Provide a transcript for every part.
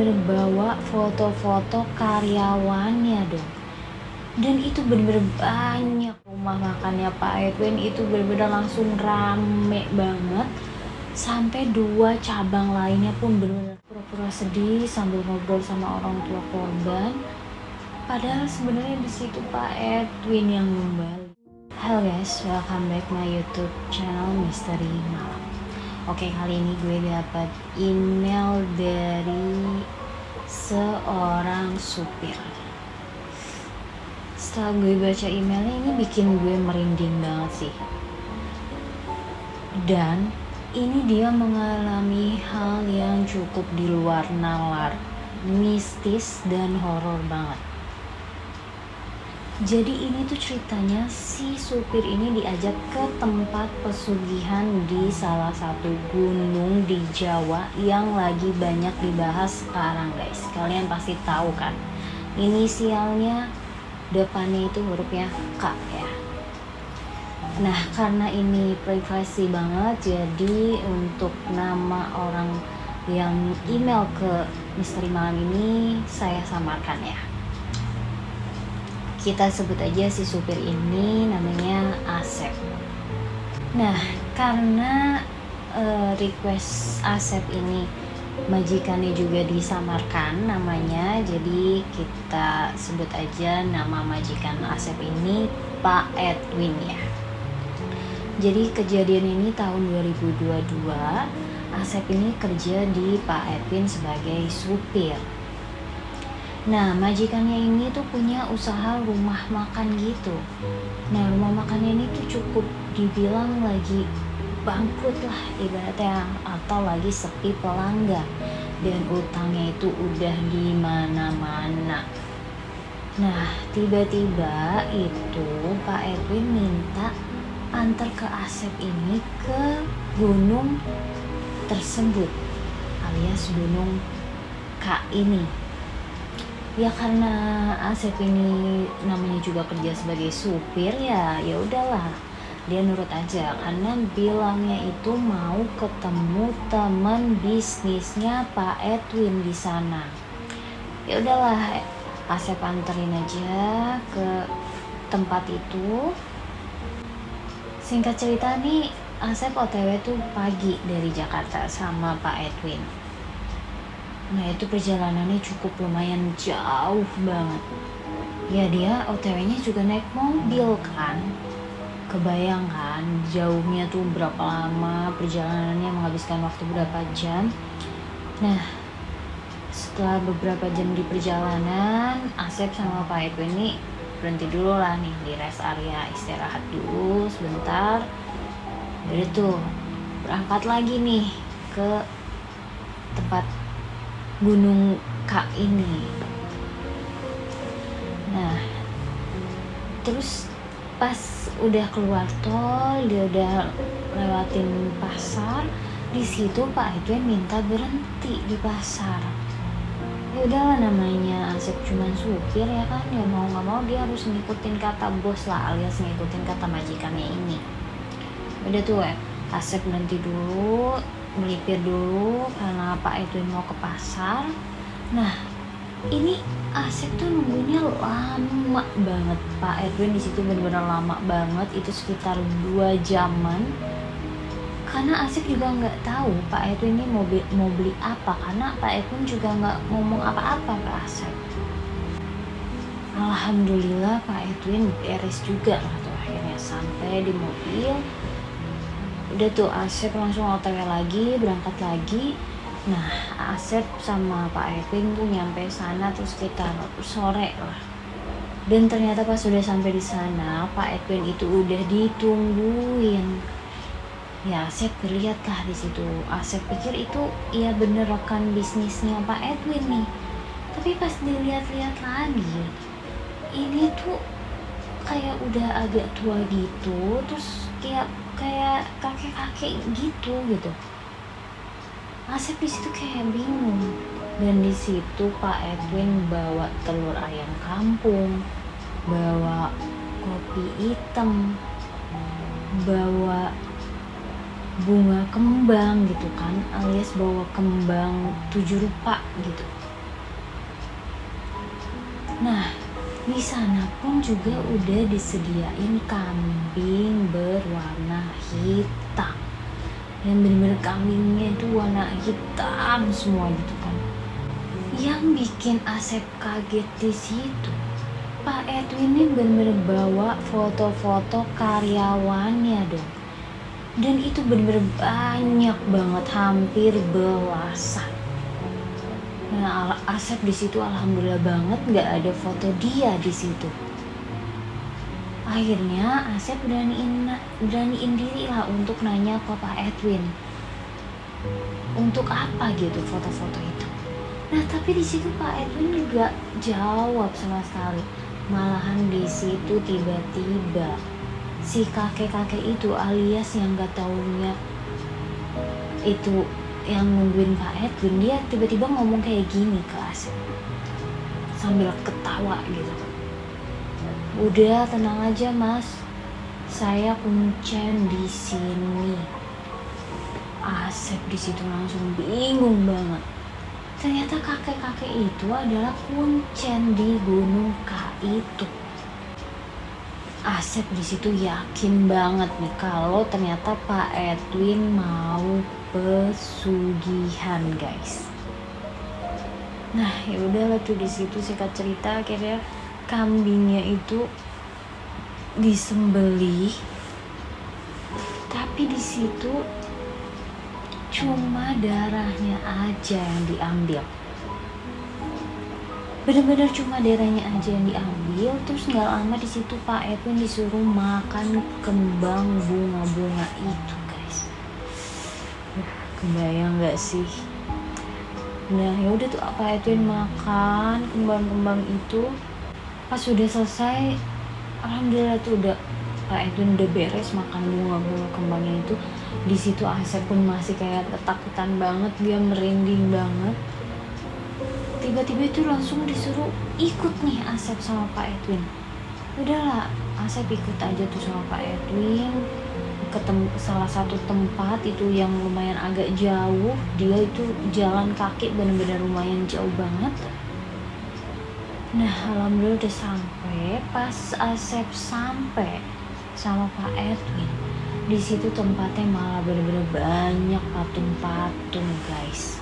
bawa foto-foto karyawannya dong. Dan itu bener-bener banyak. Rumah makannya Pak Edwin itu bener-bener langsung rame banget. Sampai 2 cabang lainnya pun bener-bener pura-pura sedih sambil ngobrol sama orang tua korban. Padahal sebenarnya di situ Pak Edwin yang membalik. Halo guys, welcome back my YouTube channel Misteri Malam. Oke, kali ini gue dapat email dari seorang supir. Setelah gue baca emailnya, ini bikin gue merinding banget sih. Dan ini dia mengalami hal yang cukup di luar nalar, mistis dan horor banget. Jadi ini tuh ceritanya si supir ini diajak ke tempat pesugihan di salah satu gunung di Jawa yang lagi banyak dibahas sekarang guys. Kalian pasti tahu kan, inisialnya depannya itu hurufnya K ya. Nah karena ini privasi banget, jadi untuk nama orang yang email ke Misteri Malam ini saya samarkan ya. Kita sebut aja si supir ini namanya Asep. Nah, karena request Asep ini majikannya juga disamarkan namanya, jadi kita sebut aja nama majikan Asep ini Pak Edwin ya. Jadi kejadian ini tahun 2022, Asep ini kerja di Pak Edwin sebagai supir. Nah, majikannya ini tuh punya usaha rumah makan gitu. Nah, rumah makannya ini tuh cukup dibilang lagi bangkrut lah ibaratnya, atau lagi sepi pelanggan. Dan utangnya itu udah di mana-mana. Nah, tiba-tiba itu Pak Edwin minta antar ke Asep ini ke gunung tersebut, alias gunung K ini. Ya karena Asep ini namanya juga kerja sebagai supir ya udahlah, dia nurut aja karena bilangnya itu mau ketemu teman bisnisnya Pak Edwin di sana. Ya udahlah, Asep anterin aja ke tempat itu. Singkat cerita nih, Asep OTW tuh pagi dari Jakarta sama Pak Edwin. Nah itu perjalanannya cukup lumayan jauh banget. Ya dia OTW-nya juga naik mobil kan. Kebayang kan jauhnya tuh berapa lama, perjalanannya menghabiskan waktu berapa jam. Nah setelah beberapa jam di perjalanan, Asep sama Pak Edwin ini berhenti dulu lah nih di rest area, istirahat dulu sebentar. Jadi tuh berangkat lagi nih ke tempat gunung K ini. Nah terus pas udah keluar tol, dia udah lewatin pasar, di situ Pak Edwin minta berhenti di pasar. Ya udahlah, namanya Asep cuman supir ya kan, ya mau nggak mau dia harus ngikutin kata bos lah, alias ngikutin kata majikannya ini. Udah tuh Asep berhenti dulu, melipir dulu karena Pak Edwin mau ke pasar. Nah ini Asep tuh nunggunya lama banget. Pak Edwin di situ benar-benar lama banget, itu sekitar 2 jaman. Karena Asep juga nggak tahu Pak Edwin ini mau beli apa, karena Pak Edwin juga nggak ngomong apa-apa ke Asep. Alhamdulillah Pak Edwin beres juga lah tuh akhirnya sampai di mobil. Udah tuh Asep langsung OTW lagi, berangkat lagi. Nah Asep sama Pak Edwin tuh nyampe sana tuh sekitar sore lah. Dan ternyata pas sudah sampai di sana, Pak Edwin itu udah ditungguin. Ya Asep lihat lah di situ. Asep pikir itu ya bener rekan bisnisnya Pak Edwin nih. Tapi pas dilihat-lihat lagi, ini tuh kayak udah agak tua gitu, terus kayak kakek-kakek gitu. Asep di situ kayak bingung. Dan di situ Pak Edwin bawa telur ayam kampung, bawa kopi hitam, bawa bunga kembang gitu kan, alias bawa kembang 7 rupa gitu. Nah, di sana pun juga udah disediain kambing berwarna hitam. Yang bener-bener kambingnya itu warna hitam semua gitu kan. Yang bikin Asep kaget di situ, Pak Edwin ini bener-bener bawa foto-foto karyawannya dong. Dan itu bener-bener banyak banget, hampir belasan. Nah, Asep di situ alhamdulillah banget nggak ada foto dia di situ. Akhirnya Asep beraniin diri lah untuk nanya ke Pak Edwin, untuk apa gitu foto-foto itu. Nah, tapi di situ Pak Edwin nggak jawab sama sekali. Malahan di situ tiba-tiba si kakek-kakek itu alias yang nggak taunya itu yang nungguin Pak Edwin, dia tiba-tiba ngomong kayak gini ke Asep sambil ketawa gitu. Udah tenang aja mas, saya kuncen di sini. Asep di situ langsung bingung banget. Ternyata kakek-kakek itu adalah kuncen di Gunung K itu. Asep di situ yakin banget nih kalau ternyata Pak Edwin mau pesugihan, guys. Nah, ya udahlah tuh di situ singkat cerita akhirnya kambingnya itu disembelih. Tapi di situ cuma darahnya aja yang diambil. Bener-bener cuma darahnya aja yang diambil. Terus nggak lama di situ Pak Edwin disuruh makan kembang bunga-bunga itu, guys. Kebayang nggak sih? Nah, ya udah tuh Pak Edwin makan kembang-kembang itu. Pas sudah selesai, alhamdulillah tuh udah Pak Edwin udah beres makan bunga-bunga kembangnya itu. Di situ Asep pun masih kayak ketakutan banget, dia merinding banget. Tiba-tiba itu langsung disuruh ikut nih Asep sama Pak Edwin. Udahlah, Asep ikut aja tuh sama Pak Edwin ke salah satu tempat itu yang lumayan agak jauh. Dia itu jalan kaki bener-bener lumayan jauh banget. Nah, alhamdulillah udah sampai. Pas Asep sampai sama Pak Edwin, di situ tempatnya malah bener-bener banyak patung-patung, guys.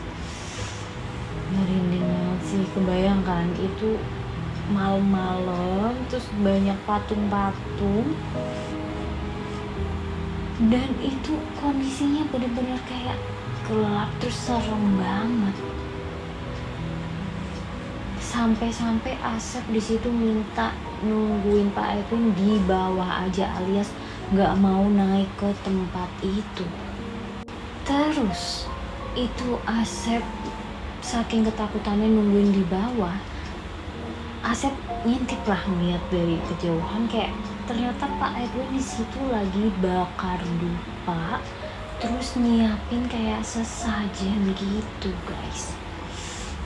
Merinding banget sih, kebayangkan itu malam-malam terus banyak patung-patung dan itu kondisinya bener-bener kayak gelap terus serem banget. Sampai-sampai Asep di situ minta nungguin Pak Edwin di bawah aja alias nggak mau naik ke tempat itu. Terus itu Asep saking ketakutannya nungguin di bawah, Asep ngintip lah ngeliat dari kejauhan kayak ternyata Pak Edwin di situ lagi bakar dupa, terus nyiapin kayak sesajen gitu, guys.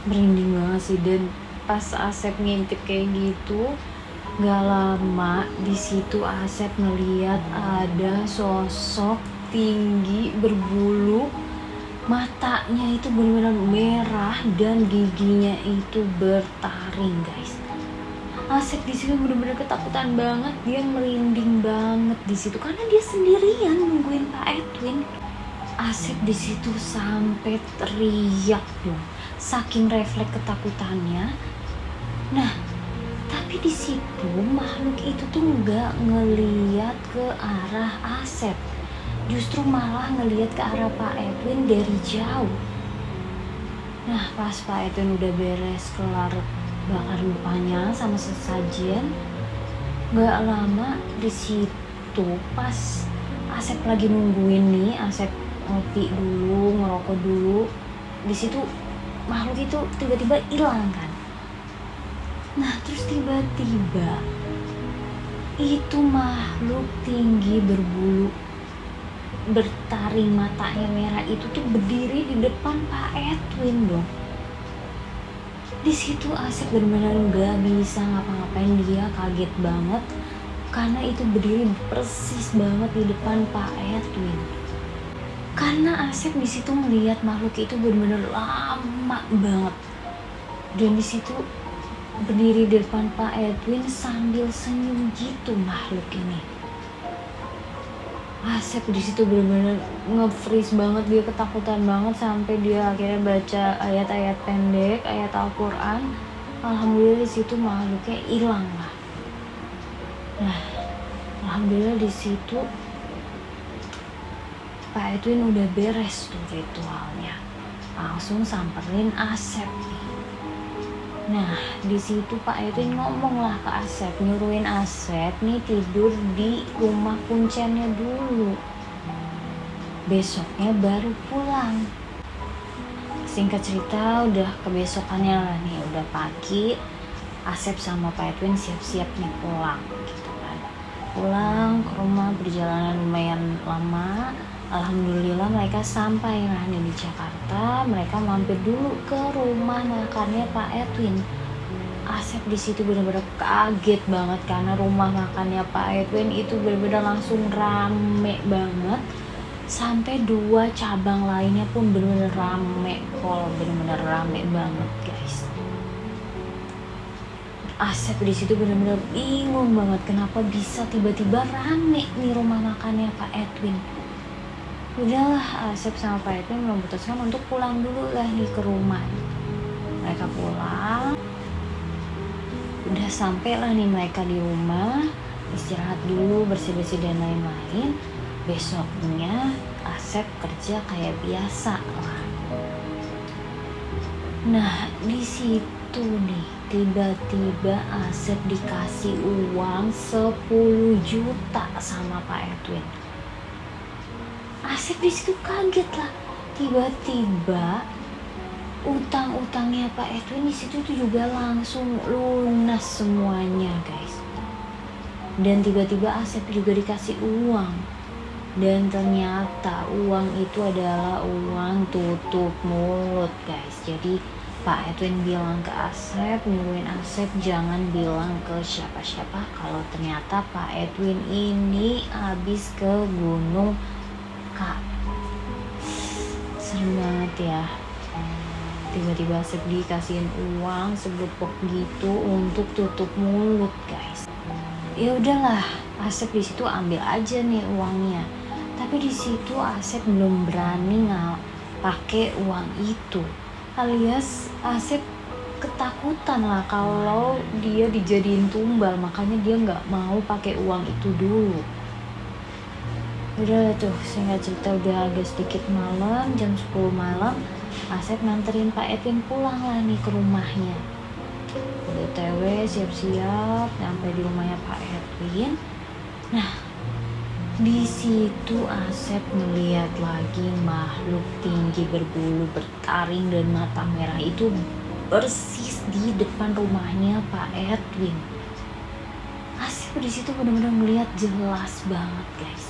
Merinding banget sih. Dan pas Asep ngintip kayak gitu, gak lama di situ Asep ngeliat ada sosok tinggi berbulu. Matanya itu benar-benar merah dan giginya itu bertaring, guys. Asep di situ benar-benar ketakutan banget, dia merinding banget di situ karena dia sendirian nungguin Pak Edwin. Asep di situ sampai teriak dong, saking refleks ketakutannya. Nah, tapi di situ makhluk itu tuh nggak ngeliat ke arah Asep. Justru malah ngelihat ke arah Pak Edwin dari jauh. Nah, pas Pak Edwin udah beres kelar bakar dupanya sama sesajen, gak lama di situ pas Asep lagi nungguin nih, Asep ngopi dulu, ngerokok dulu. Di situ makhluk itu tiba-tiba hilang kan. Nah, terus tiba-tiba itu makhluk tinggi berbulu bertaring matanya merah itu tuh berdiri di depan Pak Edwin dong. Di situ Asep benar-benar nggak bisa ngapa-ngapain, dia kaget banget karena itu berdiri persis banget di depan Pak Edwin. Karena Asep di situ melihat makhluk itu benar-benar lama banget. Dan di situ berdiri di depan Pak Edwin sambil senyum gitu makhluk ini. Asep di situ benar-benar nge-freeze banget, dia ketakutan banget sampai dia akhirnya baca ayat-ayat pendek, ayat Al-Quran. Alhamdulillah di situ makhluknya hilang lah. Nah, alhamdulillah di situ Pak Edwin udah beres tuh ritualnya, langsung samperin Asep nih. Nah, di situ Pak Edwin ngomong lah ke Asep, nyuruhin Asep nih tidur di rumah kuncennya dulu. Besoknya baru pulang. Singkat cerita, udah kebesokannya lah nih, udah pagi, Asep sama Pak Edwin siap-siap nih pulang gitu kan. Pulang ke rumah, perjalanan lumayan lama. Alhamdulillah mereka sampai lah nih di Jakarta. Mereka mampir dulu ke rumah makannya Pak Edwin. Asep di situ benar-benar kaget banget karena rumah makannya Pak Edwin itu benar-benar langsung rame banget. Sampai 2 cabang lainnya pun benar-benar rame, benar-benar rame banget guys. Asep di situ benar-benar bingung banget kenapa bisa tiba-tiba rame nih rumah makannya Pak Edwin. Udahlah, Asep sama Pak Edwin memutuskan untuk pulang dulu lah nih ke rumah. Mereka pulang, udah sampai lah nih mereka di rumah, istirahat dulu, bersih-bersih dan lain-lain. Besoknya Asep kerja kayak biasa lah. Nah, di situ nih tiba-tiba Asep dikasih uang 10 juta sama Pak Edwin. Asep di situ kaget lah, tiba-tiba utang-utangnya Pak Edwin di situ tuh juga langsung lunas semuanya guys. Dan tiba-tiba Asep juga dikasih uang, dan ternyata uang itu adalah uang tutup mulut guys. Jadi Pak Edwin bilang ke Asep, nyuruhin Asep jangan bilang ke siapa-siapa kalau ternyata Pak Edwin ini habis ke gunung Kak. Serem banget ya, tiba-tiba Asep dikasihin uang segelupok gitu untuk tutup mulut guys. Ya udahlah, Asep di situ ambil aja nih uangnya. Tapi di situ Asep belum berani pakai uang itu, alias Asep ketakutan lah kalau dia dijadiin tumbal, makanya dia nggak mau pakai uang itu dulu. Udah tuh, singkat cerita udah agak sedikit malam, jam 10 malam, Asep nganterin Pak Edwin pulang lah nih ke rumahnya. BTW siap-siap sampai di rumahnya Pak Edwin. Nah, di situ Asep melihat lagi makhluk tinggi berbulu bertaring dan mata merah itu persis di depan rumahnya Pak Edwin. Asep di situ benar-benar melihat jelas banget guys.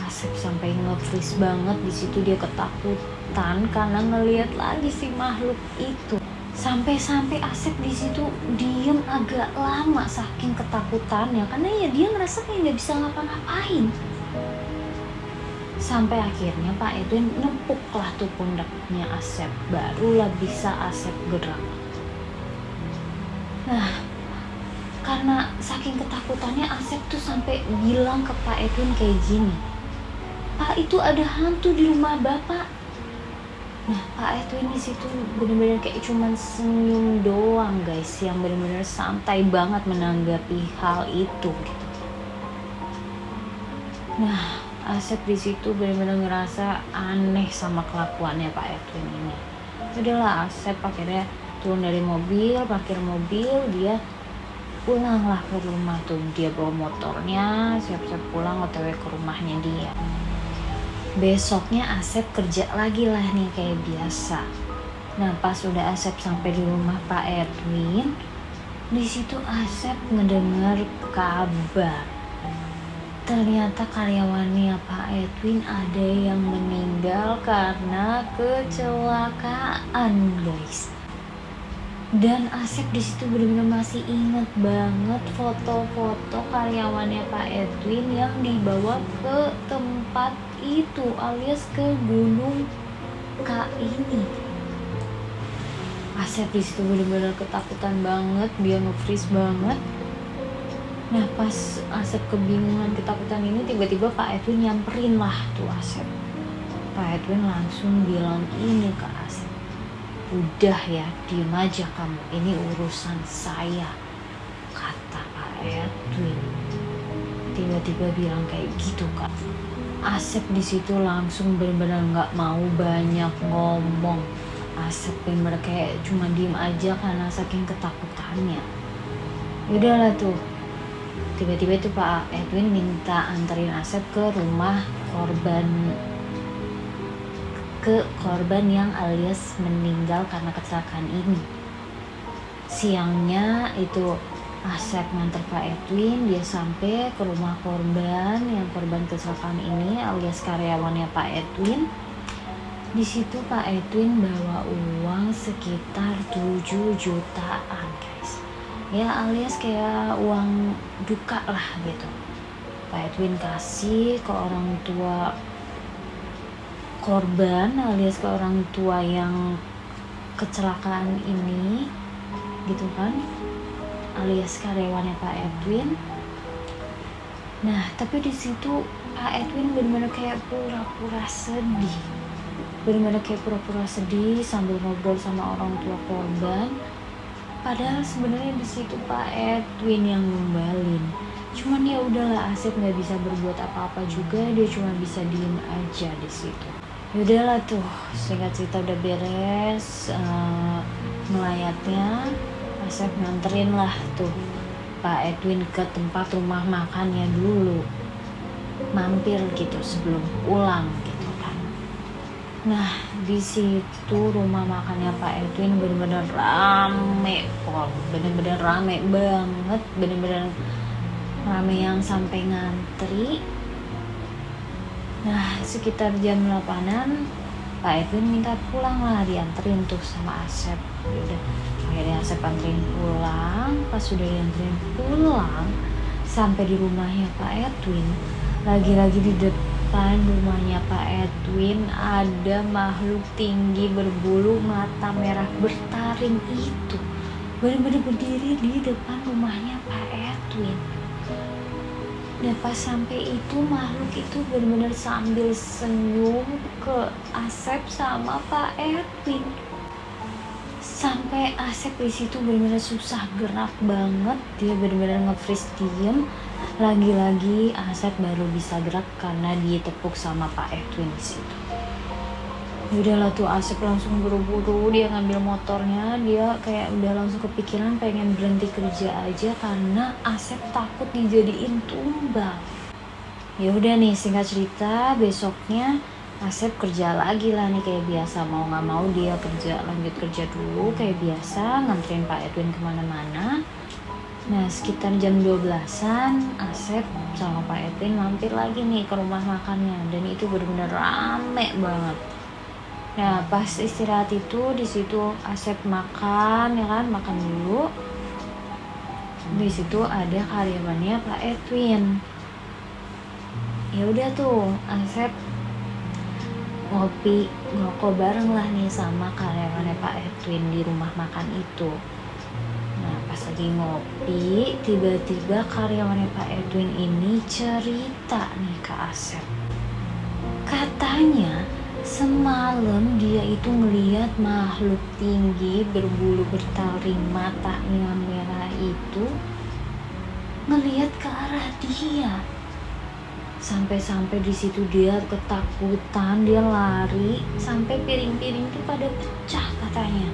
Asep sampai nge-freeze banget di situ, dia ketakutan karena ngelihat lagi si makhluk itu. Sampai Asep di situ diem agak lama saking ketakutannya, karena ya dia ngerasa kayak nggak bisa ngapa-ngapain. Sampai akhirnya Pak Edwin nempuk lah tuh pundaknya Asep, barulah bisa Asep gerak. Nah, karena saking ketakutannya Asep tuh sampai bilang ke Pak Edwin kayak gini, Pak, itu ada hantu di rumah Bapak. Nah, Pak Edwin di situ benar-benar kayak cuman senyum doang guys, yang benar-benar santai banget menanggapi hal itu gitu. Nah, Asep di situ benar-benar ngerasa aneh sama kelakuannya Pak Edwin ini. Udahlah, Asep akhirnya turun dari mobil, parkir mobil, dia pulanglah ke rumah tuh. Dia bawa motornya, siap-siap pulang OTW ke rumahnya dia. Besoknya Asep kerja lagi lah nih kayak biasa. Nah, pas udah Asep sampai di rumah Pak Edwin, di situ Asep ngedengar kabar. Ternyata karyawannya Pak Edwin ada yang meninggal karena kecelakaan, guys. Dan Asep di situ benar-benar masih inget banget foto-foto karyawannya Pak Edwin yang dibawa ke tempat itu, alias ke Gunung K ini. Asep di situ bener-bener ketakutan banget, dia nge-freeze banget. Nah pas Asep kebingungan ketakutan ini, tiba-tiba Pak Edwin nyamperin lah tuh Asep. Pak Edwin langsung bilang ini ke Asep, udah ya, diem aja kamu, ini urusan saya, kata Pak Edwin. Tiba-tiba bilang kayak gitu Kak. Asep di situ langsung benar-benar nggak mau banyak ngomong. Asep benar kayak cuma diem aja karena saking ketakutannya. Udahlah tuh. Tiba-tiba itu Pak Edwin minta anterin Asep ke rumah korban yang alias meninggal karena kecelakaan ini. Siangnya itu Asep nganter Pak Edwin, dia sampai ke rumah korban kecelakaan ini alias karyawannya Pak Edwin. Di situ Pak Edwin bawa uang sekitar 7 jutaan guys. Ya alias kayak uang duka lah gitu. Pak Edwin kasih ke orang tua korban alias ke orang tua yang kecelakaan ini gitu kan, alias karyawannya Pak Edwin. Nah tapi di situ Pak Edwin benar-benar kayak pura-pura sedih sambil ngobrol sama orang tua korban. Padahal sebenarnya di situ Pak Edwin yang ngumbalin. Cuman ya udahlah, Asep nggak bisa berbuat apa-apa juga, dia cuma bisa diem aja di situ. Yaudahlah tuh, singkat cerita udah beres melayatnya. Asep nganterin lah tuh Pak Edwin ke tempat rumah makannya dulu, mampir gitu sebelum pulang gitu kan. Nah di situ rumah makannya Pak Edwin bener-bener rame, bener-bener rame banget, bener-bener rame yang sampai ngantri. Nah sekitar jam 8-an Pak Edwin minta pulang lah, dianterin tuh sama Asep. Udah akhirnya Asep anterin pulang. Pas sudah dianterin pulang sampai di rumahnya Pak Edwin, lagi-lagi di depan rumahnya Pak Edwin ada makhluk tinggi berbulu mata merah bertaring itu benar-benar berdiri di depan rumahnya Pak Edwin. Dan pas sampai itu makhluk itu benar-benar sambil senyum ke Asep sama Pak Edwin. Sampai Asep di situ benar-benar susah gerak banget, dia benar-benar nge-freeze diem. Lagi-lagi Asep baru bisa gerak karena ditepuk sama Pak Edwin di situ. Udahlah tuh Asep langsung buru-buru dia ngambil motornya, dia kayak udah langsung kepikiran pengen berhenti kerja aja karena Asep takut dijadiin tumbal. Ya udah nih singkat cerita, besoknya Asep kerja lagi lah nih kayak biasa, mau nggak mau dia lanjut kerja dulu kayak biasa, nganterin Pak Edwin kemana-mana. Nah sekitar jam 12-an Asep sama Pak Edwin mampir lagi nih ke rumah makannya, dan itu benar-benar rame banget. Nah pas istirahat itu di situ Asep makan ya kan, makan dulu. Di situ ada karyawannya Pak Edwin. Ya udah tuh Asep ngopi ngerokok bareng lah nih sama karyawannya Pak Edwin di rumah makan itu. Nah pas lagi ngopi, tiba-tiba karyawannya Pak Edwin ini cerita nih ke Asep. Katanya semalam dia itu ngelihat makhluk tinggi berbulu bertaring matanya merah itu ngelihat ke arah dia. Sampai-sampai di situ dia ketakutan, dia lari sampai piring-piring itu pada pecah katanya.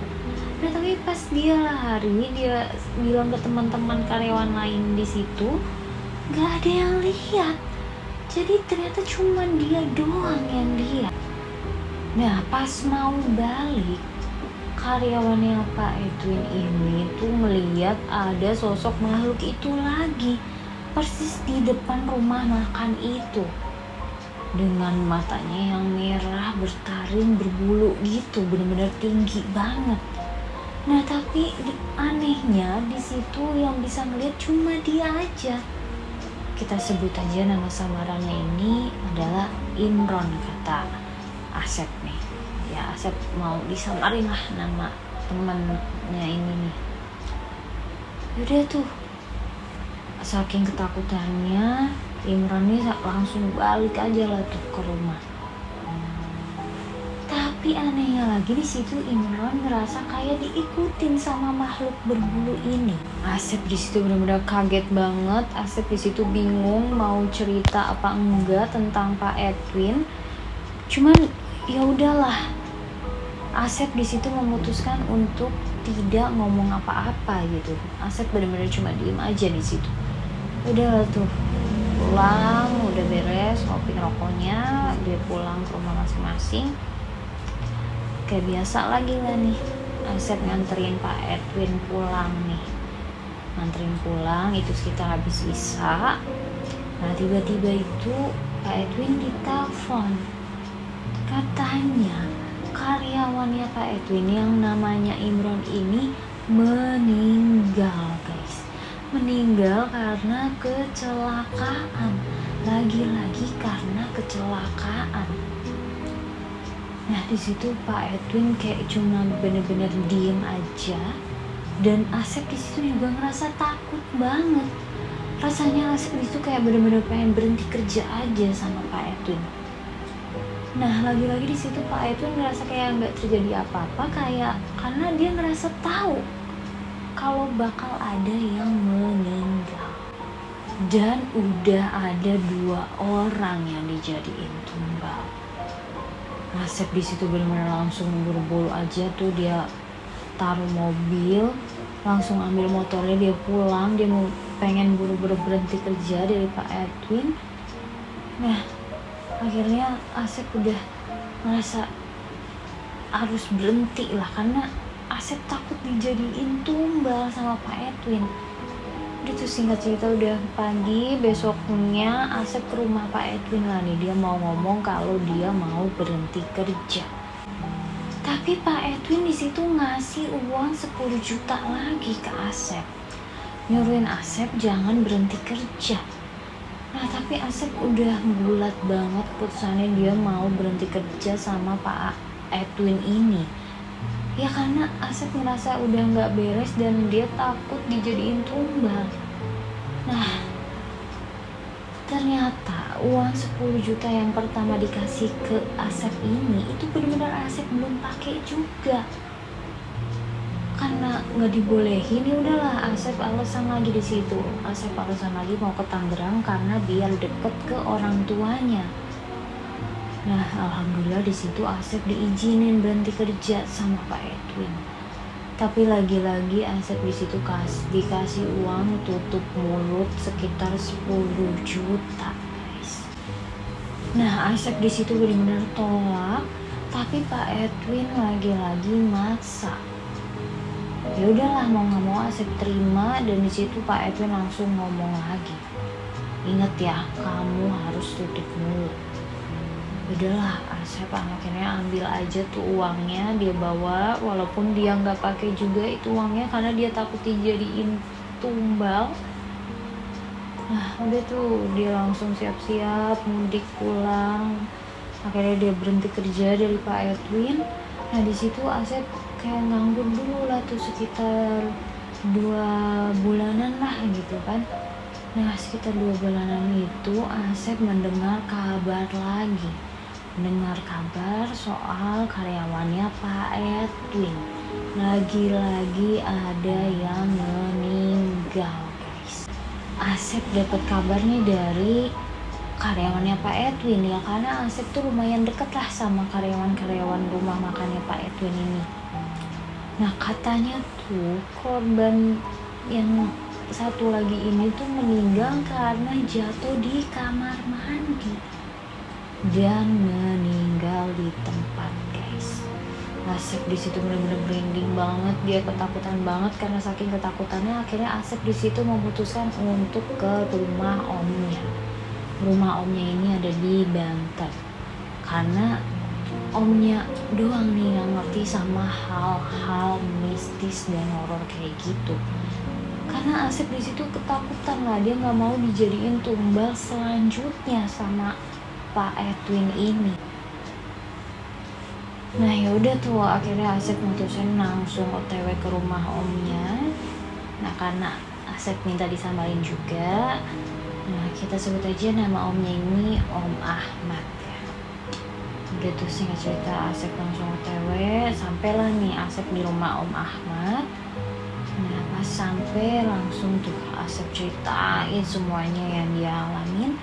Nah tapi pas dia lari, dia bilang ke teman-teman karyawan lain di situ, nggak ada yang lihat. Jadi ternyata cuma dia doang yang lihat. Nah pas mau balik, karyawannya Pak Edwin ini tuh melihat ada sosok makhluk itu lagi, persis di depan rumah makan itu, dengan matanya yang merah bertaring berbulu gitu, benar-benar tinggi banget. Nah tapi anehnya di situ yang bisa ngeliat cuma dia aja. Kita sebut aja nama samarannya ini adalah Imron, kata Asep nih. Ya Asep mau disamarin lah nama temannya ini nih. Udah tuh, saking ketakutannya Imran nih langsung balik aja lah tuh ke rumah. Tapi anehnya lagi di situ Imran ngerasa kayak diikutin sama makhluk berbulu ini. Asep di situ benar-benar kaget banget. Asep di situ bingung mau cerita apa enggak tentang Pak Edwin. Cuman ya udahlah. Asep di situ memutuskan untuk tidak ngomong apa-apa gitu. Asep benar-benar cuma diem aja di situ. Udah tuh pulang, udah beres ngopi rokoknya, dia pulang ke rumah masing-masing. Kayak biasa lagi lah nih, Asep nganterin Pak Edwin pulang nih. Nganterin pulang itu sekitar habis isya. Nah tiba-tiba itu Pak Edwin ditelepon. Katanya karyawannya Pak Edwin yang namanya Imron ini meninggal guys. Meninggal karena kecelakaan. Lagi-lagi karena kecelakaan. Nah di situ Pak Edwin kayak cuma bener-bener diem aja, dan Asep di situ juga ngerasa takut banget. Rasanya Asep di situ kayak bener-bener pengen berhenti kerja aja sama Pak Edwin. Nah lagi-lagi di situ Pak Edwin ngerasa kayak nggak terjadi apa-apa, kayak karena dia ngerasa tahu kalau bakal ada yang meninggal. Dan udah ada 2 orang yang dijadiin tumbal. Asep di situ benar-benar langsung buru-buru aja tuh, dia taruh mobil, langsung ambil motornya, dia pulang, dia mau pengen buru-buru berhenti kerja dari Pak Edwin. Nah akhirnya Asep udah merasa harus berhenti lah, karena Asep takut dijadiin tumbal sama Pak Edwin. Itu singkat cerita udah pagi besoknya Asep ke rumah Pak Edwin lah nih, dia mau ngomong kalau dia mau berhenti kerja. Tapi Pak Edwin di situ ngasih uang 10 juta lagi ke Asep, nyuruhin Asep jangan berhenti kerja. Nah tapi Asep udah bulat banget putusannya, dia mau berhenti kerja sama Pak Edwin ini. Ya karena Asep merasa udah gak beres dan dia takut dijadiin tumbal. Nah ternyata uang 10 juta yang pertama dikasih ke Asep ini itu benar-benar Asep belum pakai juga. Karena gak dibolehin, ya udahlah Asep alasan lagi di situ. Asep alasan lagi mau ke Tangerang karena biar deket ke orang tuanya. Nah alhamdulillah di situ Asep diizinin berhenti kerja sama Pak Edwin. Tapi lagi-lagi Asep di situ dikasih uang tutup mulut sekitar 10 juta guys. Nah Asep di situ benar-benar tolak, tapi Pak Edwin lagi-lagi maksa. Ya udahlah mau nggak mau Asep terima, dan di situ Pak Edwin langsung ngomong lagi, ingat ya kamu harus tutup mulut. Udahlah Asep akhirnya ambil aja tuh uangnya, dia bawa walaupun dia nggak pakai juga itu uangnya karena dia takut dijadiin tumbal. Nah udah tuh dia langsung siap-siap mudik pulang. Akhirnya dia berhenti kerja dari Pak Edwin. Nah di situ Asep kayak nganggur dulu lah tuh sekitar 2 bulanan lah gitu kan. Nah sekitar 2 bulanan itu Asep mendengar kabar lagi. Mendengar kabar soal karyawannya Pak Edwin. Lagi-lagi ada yang meninggal guys. Asep dapat kabarnya dari karyawannya Pak Edwin ya, karena Asep tuh lumayan deket lah sama karyawan-karyawan rumah makannya Pak Edwin ini. Nah katanya tuh korban yang satu lagi ini tuh meninggal karena jatuh di kamar mandi dan meninggal di tempat guys. Asep di situ benar-benar merinding banget, dia ketakutan banget. Karena saking ketakutannya akhirnya Asep di situ memutuskan untuk ke rumah omnya. Rumah omnya ini ada di Banten, karena omnya doang nih yang ngerti sama hal-hal mistis dan horor kayak gitu. Karena Asep di situ ketakutan lah, dia nggak mau dijadiin tumbal selanjutnya sama Pak Edwin ini. Nah ya udah tuh akhirnya Asep mutusin langsung OTW ke rumah omnya. Nah karena Asep minta disamarin juga, nah kita sebut aja nama omnya ini Om Ahmad ya. Udah tuh singkat cerita Asep langsung OTW, sampailah nih Asep di rumah Om Ahmad. Nah pas sampai langsung tuh Asep ceritain semuanya yang dia alamin.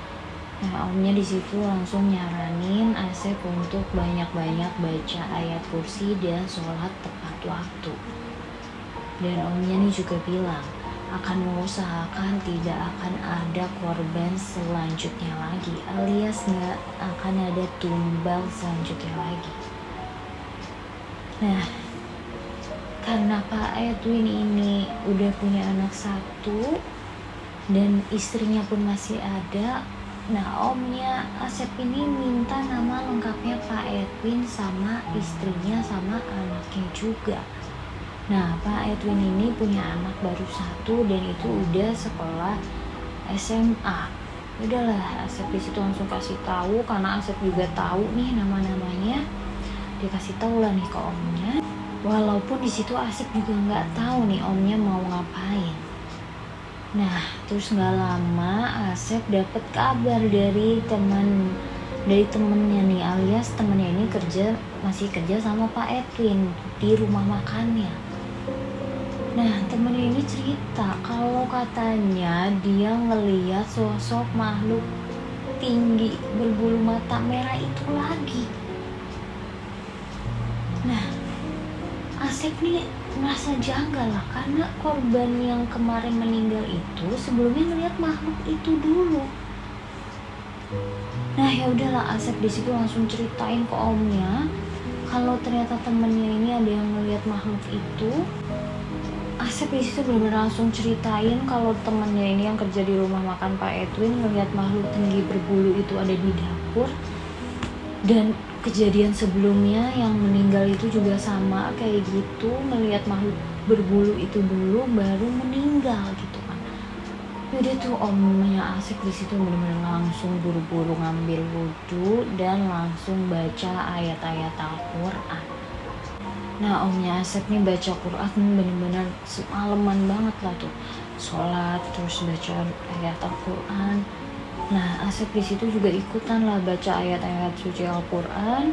Nah omnya di situ langsung nyaranin Asep untuk banyak-banyak baca ayat kursi dan sholat tepat waktu. Dan omnya nih juga bilang akan mengusahakan tidak akan ada korban selanjutnya lagi, alias nggak akan ada tumbal selanjutnya lagi. Nah karena Pak Edwin ini udah punya anak satu dan istrinya pun masih ada, nah omnya Asep ini minta nama lengkapnya Pak Edwin sama istrinya sama anaknya juga. Nah Pak Edwin ini punya anak baru satu dan itu udah sekolah SMA. Udahlah Asep di situ langsung kasih tahu karena Asep juga tahu nih nama-namanya. Dia kasih tahu lah nih ke omnya. Walaupun di situ Asep juga nggak tahu nih omnya mau ngapain. Nah, terus nggak lama Asep dapat kabar dari temennya nih, alias temennya ini masih kerja sama Pak Edwin di rumah makannya. Nah, temennya ini cerita kalau katanya dia ngeliat sosok makhluk tinggi berbulu mata merah itu lagi. Nah, Asep nih merasa janggal lah karena korban yang kemarin meninggal itu sebelumnya ngeliat makhluk itu dulu. Nah ya udahlah Asep di situ langsung ceritain ke omnya kalau ternyata temennya ini ada yang ngeliat makhluk itu. Asep di situ benar-benar langsung ceritain kalau temennya ini yang kerja di rumah makan Pak Edwin ngeliat makhluk tinggi berbulu itu ada di dapur. Dan kejadian sebelumnya yang meninggal itu juga sama kayak gitu, ngelihat makhluk berbulu itu dulu baru meninggal gitu kan. Jadi tuh omnya Asep di situ benar-benar langsung buru-buru ngambil wudhu dan langsung baca ayat-ayat Al-Quran. Nah omnya Asep nih baca Quran benar-benar semalaman banget lah tuh, sholat terus baca ayat Al-Quran. Nah Asep di situ juga ikutan lah baca ayat-ayat suci Al-Quran.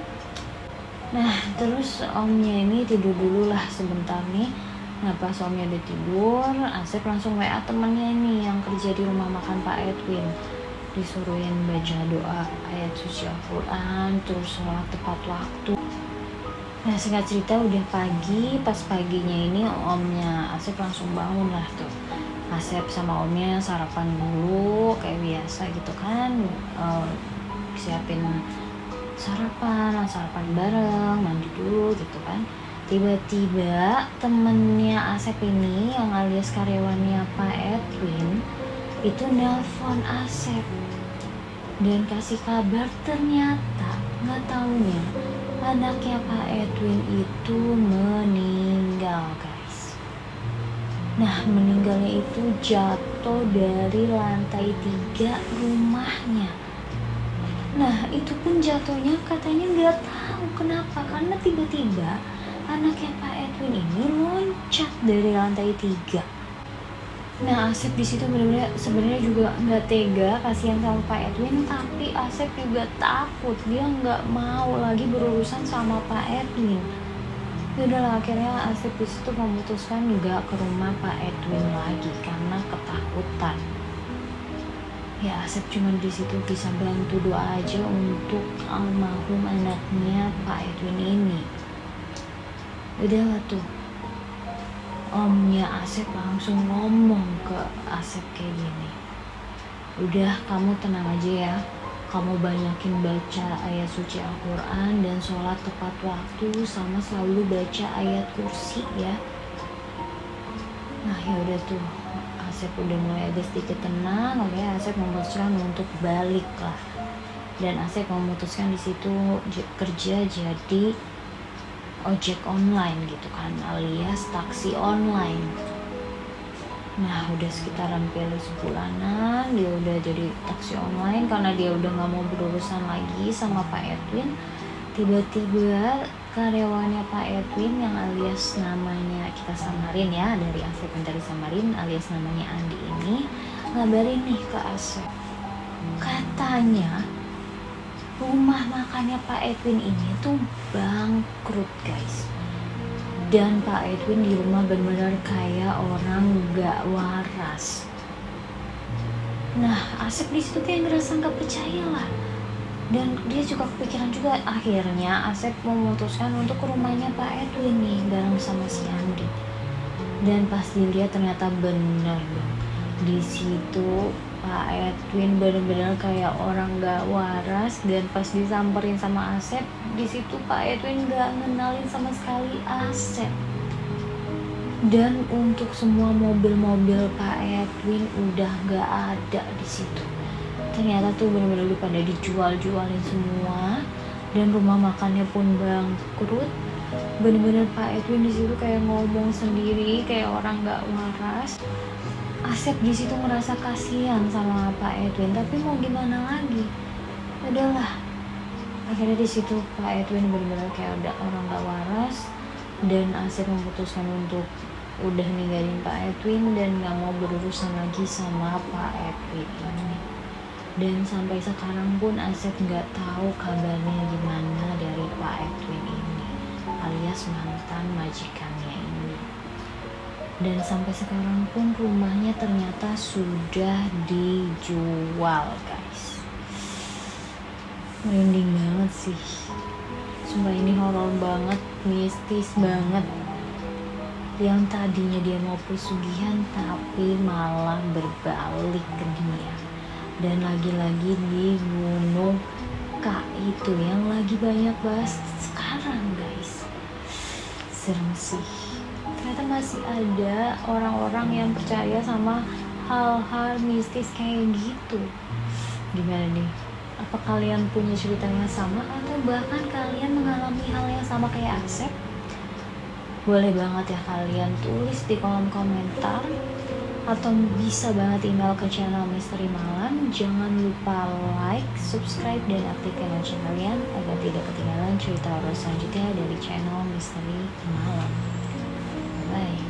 Nah terus omnya ini tidur dulu lah sebentar nih. Nah pas omnya udah tidur, Asep langsung WA temannya ini yang kerja di rumah makan Pak Edwin. Disuruhin baca doa ayat suci Al-Quran, terus sholat tepat waktu. Nah singkat cerita udah pagi, pas paginya ini omnya Asep langsung bangun lah tuh. Asep sama omnya sarapan dulu kayak biasa gitu kan, siapin sarapan bareng, mandi dulu gitu kan. Tiba-tiba temennya Asep ini yang alias karyawannya Pak Edwin itu nelpon Asep dan kasih kabar ternyata nggak taunya anaknya Pak Edwin itu meninggal guys. Nah meninggalnya itu jatuh dari lantai 3 rumahnya. Nah itu pun jatuhnya katanya nggak tahu kenapa, karena tiba-tiba anaknya Pak Edwin ini loncat dari lantai 3. Nah Asep di situ benar-benar sebenarnya juga nggak tega, kasihan sama Pak Edwin, tapi Asep juga takut, dia nggak mau lagi berurusan sama Pak Edwin. Udahlah akhirnya Asep di situ memutuskan nggak ke rumah Pak Edwin lagi karena ketakutan. Ya Asep cuma di situ bisa bantu doa aja untuk almarhum anaknya Pak Edwin ini. Udahlah tuh, omnya Asep langsung ngomong ke Asep kayak gini, udah kamu tenang aja ya, kamu banyakin baca ayat suci Al-Quran dan sholat tepat waktu sama selalu baca ayat kursi ya. Nah yaudah tuh Asep udah mulai agak sedikit tenang, oke Asep memutuskan untuk balik lah. Dan Asep memutuskan di situ kerja jadi ojek online gitu kan, alias taksi online. Nah udah sekitar hampir sebulanan dia udah jadi taksi online karena dia udah gak mau berurusan lagi sama Pak Edwin. tiba-tiba karyawannya Pak Edwin yang alias namanya kita samarin ya, dari Asep yang tadi samarin alias namanya Andi ini ngabarin nih ke Asep, katanya rumah makannya Pak Edwin ini tuh bangkrut guys. Dan Pak Edwin di rumah benar-benar kayak orang gak waras. Nah, Asep di situ kayak ngerasa nggak percaya lah. Dan dia juga kepikiran juga, akhirnya Asep memutuskan untuk ke rumahnya Pak Edwin nih bareng sama si Andi. Dan pas dilihat ternyata benar dong. Di situ Pak Edwin benar-benar kayak orang gak waras, dan pas disamperin sama Asep, di situ Pak Edwin gak ngenalin sama sekali Asep. Dan untuk semua mobil-mobil Pak Edwin udah gak ada di situ. Ternyata tuh benar-benar udah pada dijual-jualin semua, dan rumah makannya pun bangkrut. Benar-benar Pak Edwin di situ kayak ngomong sendiri kayak orang gak waras. Asep di situ ngerasa kasihan sama Pak Edwin, tapi mau gimana lagi? Udahlah. Akhirnya di situ Pak Edwin benar-benar kayak udah orang gak waras, dan Asep memutuskan untuk udah ninggalin Pak Edwin dan gak mau berurusan lagi sama Pak Edwin ini. Dan sampai sekarang pun Asep gak tahu kabarnya gimana dari Pak Edwin ini alias mantan majikannya ini. Dan sampai sekarang pun rumahnya ternyata sudah dijual guys. Merinding banget sih. Sumpah ini horor banget, mistis banget. Yang tadinya dia mau pesugihan tapi malah berbalik ke dia. Dan lagi-lagi di gunung K itu yang lagi banyak bahas sekarang guys. Serem sih. Ternyata masih ada orang-orang yang percaya sama hal-hal mistis kayak gitu. Gimana nih? Apa kalian punya cerita yang sama, atau bahkan kalian mengalami hal yang sama kayak Asep? Boleh banget ya kalian tulis di kolom komentar, atau bisa banget email ke channel Misteri Malam. Jangan lupa like, subscribe, dan aktifkan lonceng kalian agar tidak ketinggalan cerita horor selanjutnya dari channel Misteri Malam. Bye.